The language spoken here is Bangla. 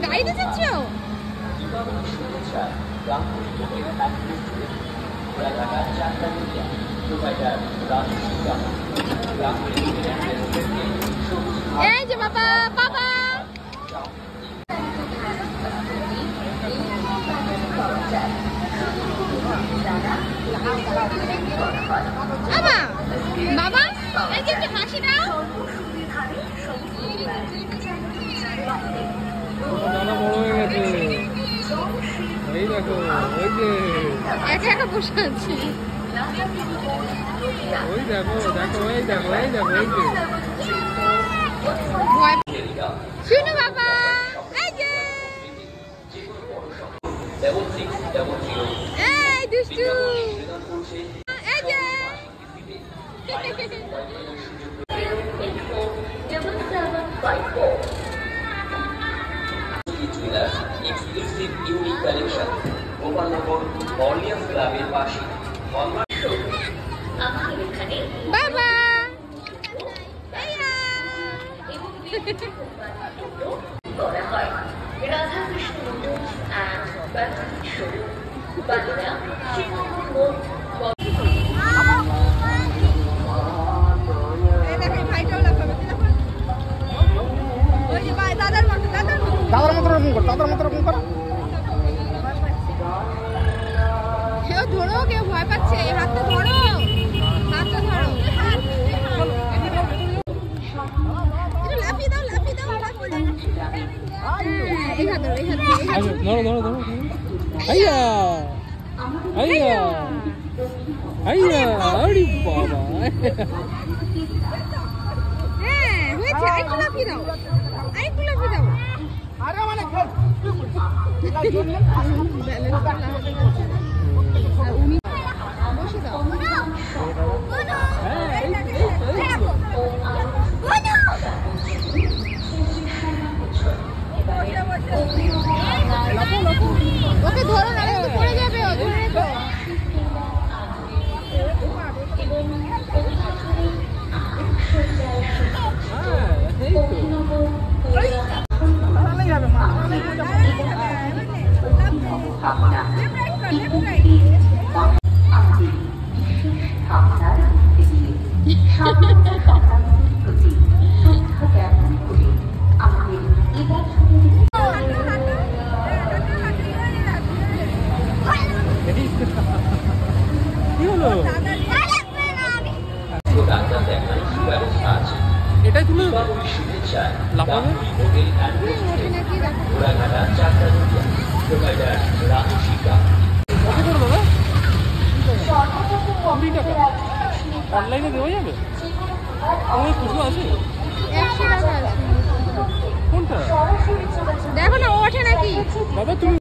গাড়িতে যাচ্ছ? এই যে বাবা বাবা বাবা এই যে একটু হাসি দাও। দাদা বড় হয়ে গেছে, এই দেখো ওই যে একা একা বসে আছি। ওই দেখো দেখো এই দেখো এই দেখো এই যে শুনো বাবা এই যে এই দুষ্টু এই যে exclusive unique collection Gopalnagar Orleans ক্লাবের পাশে বাবা করা হয় Radhakrishna motors and battery showroom বালিরা শ্রীনগর মোড়। দাদার মতো রকম কর, দাদার মতো রকম কর। কেউ ধরো, কেউ ভয় পাচ্ছে, হাতটা ধরো, হাতটা ধরো। লাফিয়ে দাও লাফিয়ে দাও লাফিয়ে দাও। এই হাত ধরো এই হাত ধরো ধরো ধরো। আইয়া আইয়া আইয়া আরে বাবা। হ্যাঁ হয়েছে, আরেকটু লাফিয়ে দাও আরেকটু লাফিয়ে দাও। আরে মানে উনি বসে দাও। ওকে ধরো না, তো পড়ে যাবে, ও ধরে রেখো। কি হলো? এটাই তুমি লাফাবে? কত করে দাদা? 20 টাকা। অনলাইনে দেওয়া যাবে? আমার খুশি আছে? 100 টাকা আছে। কোনটা? দেখো না ওঠে নাকি বাবা তুমি